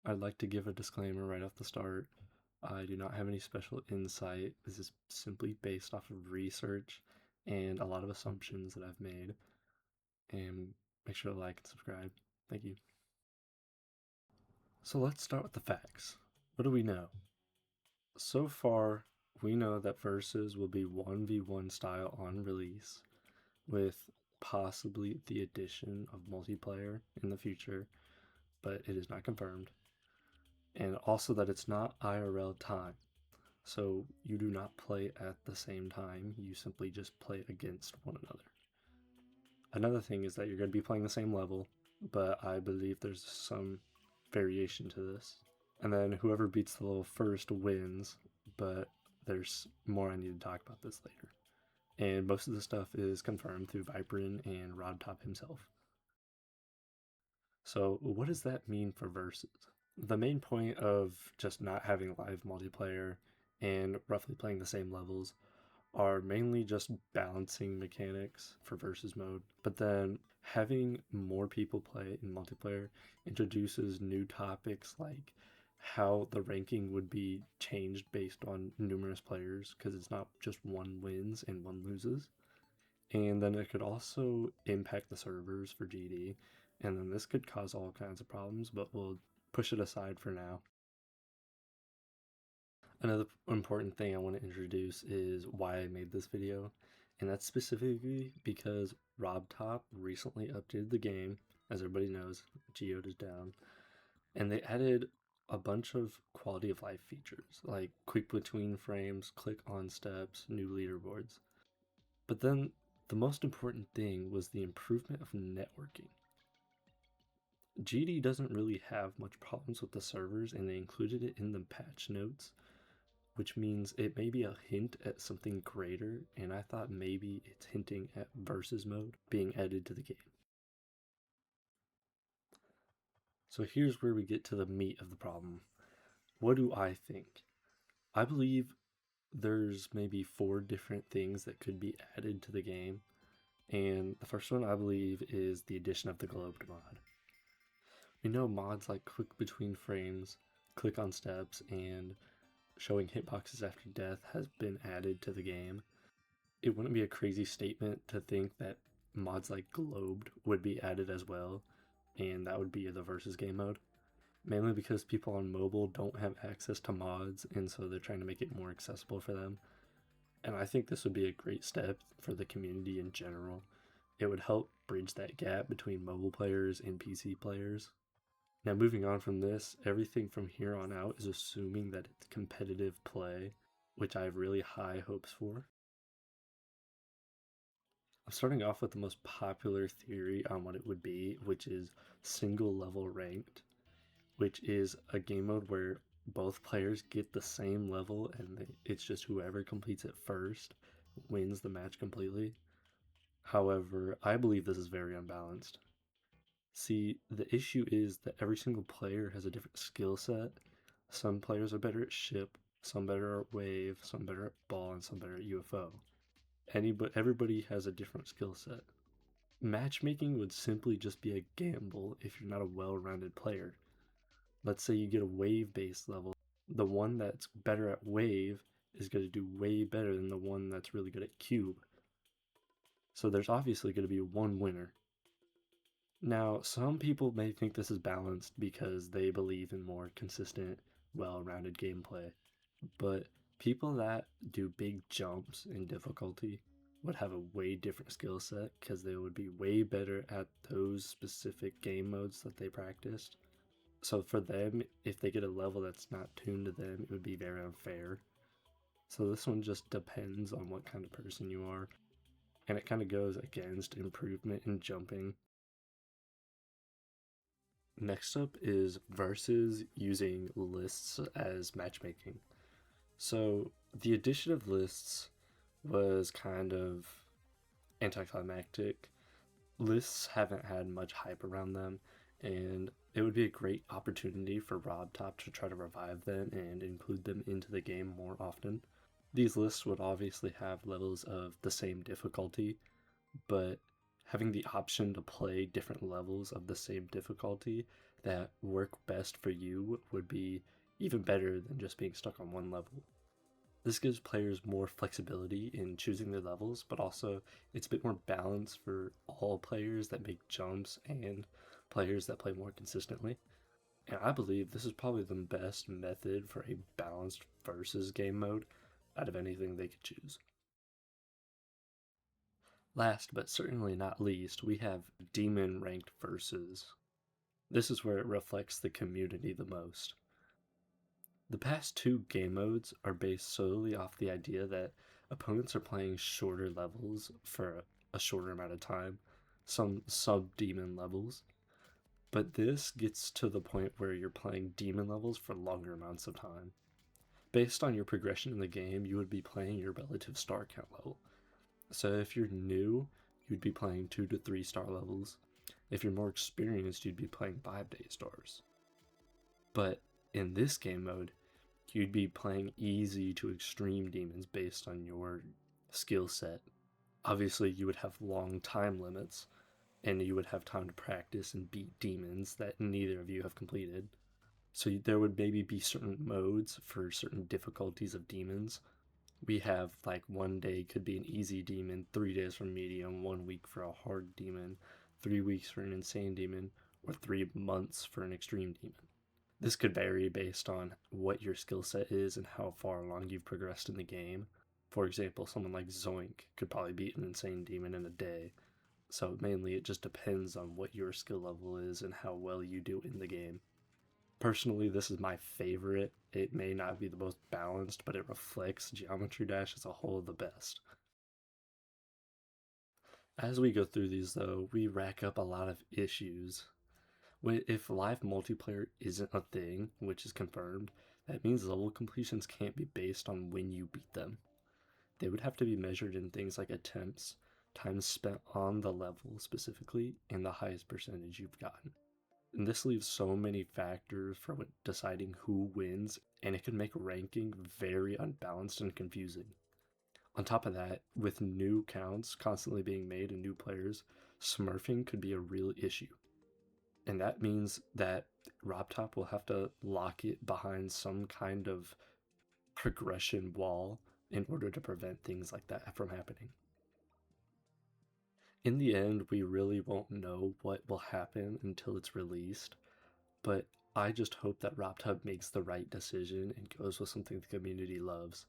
I'd like to give a disclaimer right off the start. I do not have any special insight. This is simply based off of research and a lot of assumptions that I've made. And make sure to like and subscribe. Thank you. So let's start with the facts. What do we know? So far, we know that Versus will be 1v1 style on release, with possibly the addition of multiplayer in the future, but it is not confirmed. And also that it's not IRL time. So you do not play at the same time, you simply just play against one another. Another thing is that you're going to be playing the same level, but I believe there's some variation to this. And then whoever beats the level first wins, but there's more I need to talk about this later. And most of the stuff is confirmed through Viperin and RodTop himself. So what does that mean for Versus? The main point of just not having live multiplayer and roughly playing the same levels are mainly just balancing mechanics for versus mode. But then having more people play in multiplayer introduces new topics like how the ranking would be changed based on numerous players because it's not just one wins and one loses. And then it could also impact the servers for GD. And then this could cause all kinds of problems, but we'll push it aside for now. Another important thing I want to introduce is why I made this video, and that's specifically because RobTop recently updated the game. As everybody knows, Geode is down, and they added a bunch of quality of life features like quick between frames, click on steps, new leaderboards. But then the most important thing was the improvement of networking. GD doesn't really have much problems with the servers, and they included it in the patch notes, which means it may be a hint at something greater, and I thought maybe it's hinting at versus mode being added to the game. So here's where we get to the meat of the problem. What do I think? I believe there's maybe 4 different things that could be added to the game, and the first one I believe is the addition of the globed mod. We know mods like quick between frames, click on steps, and showing hitboxes after death has been added to the game. It wouldn't be a crazy statement to think that mods like globed would be added as well, and that would be the versus game mode. Mainly because people on mobile don't have access to mods, and so they're trying to make it more accessible for them. And I think this would be a great step for the community in general. It would help bridge that gap between mobile players and PC players. Now, moving on from this, everything from here on out is assuming that it's competitive play, which I have really high hopes for. I'm starting off with the most popular theory on what it would be, which is single level ranked, which is a game mode where both players get the same level and it's just whoever completes it first wins the match completely. However, I believe this is very unbalanced. See, the issue is that every single player has a different skill set. Some players are better at ship, some better at wave, some better at ball, and some better at UFO. Everybody has a different skill set. Matchmaking would simply just be a gamble if you're not a well-rounded player. Let's say you get a wave-based level. The one that's better at wave is going to do way better than the one that's really good at cube. So there's obviously going to be one winner. Now, some people may think this is balanced because they believe in more consistent, well-rounded gameplay, but people that do big jumps in difficulty would have a way different skill set because they would be way better at those specific game modes that they practiced. So for them, if they get a level that's not tuned to them, it would be very unfair. So this one just depends on what kind of person you are, and it kind of goes against improvement in jumping. Next up is versus using lists as matchmaking. So the addition of lists was kind of anticlimactic. Lists haven't had much hype around them, and it would be a great opportunity for RobTop to try to revive them and include them into the game more often. These lists would obviously have levels of the same difficulty, but having the option to play different levels of the same difficulty that work best for you would be even better than just being stuck on one level. This gives players more flexibility in choosing their levels, but also it's a bit more balance for all players that make jumps and players that play more consistently. And I believe this is probably the best method for a balanced versus game mode out of anything they could choose. Last but certainly not least, we have Demon Ranked Versus. This is where it reflects the community the most. The past two game modes are based solely off the idea that opponents are playing shorter levels for a shorter amount of time, some sub demon levels. But this gets to the point where you're playing demon levels for longer amounts of time. Based on your progression in the game, you would be playing your relative star count level. So if you're new, you'd be playing 2 to 3 star levels. If you're more experienced, you'd be playing 5 to 8 stars. But in this game mode, you'd be playing easy to extreme demons based on your skill set. Obviously, you would have long time limits, and you would have time to practice and beat demons that neither of you have completed. So there would maybe be certain modes for certain difficulties of demons. We have like 1 day could be an easy demon, 3 days for medium, 1 week for a hard demon, 3 weeks for an insane demon, or 3 months for an extreme demon. This could vary based on what your skill set is and how far along you've progressed in the game. For example, someone like Zoink could probably beat an insane demon in a day. So mainly it just depends on what your skill level is and how well you do in the game. Personally, this is my favorite. It may not be the most balanced, but it reflects Geometry Dash as a whole the best. As we go through these, though, we rack up a lot of issues. If live multiplayer isn't a thing, which is confirmed, that means level completions can't be based on when you beat them. They would have to be measured in things like attempts, time spent on the level specifically, and the highest percentage you've gotten. And this leaves so many factors for deciding who wins, and it can make ranking very unbalanced and confusing. On top of that, with new counts constantly being made and new players, smurfing could be a real issue. And that means that RobTop will have to lock it behind some kind of progression wall in order to prevent things like that from happening. In the end, we really won't know what will happen until it's released, but I just hope that RobTop makes the right decision and goes with something the community loves.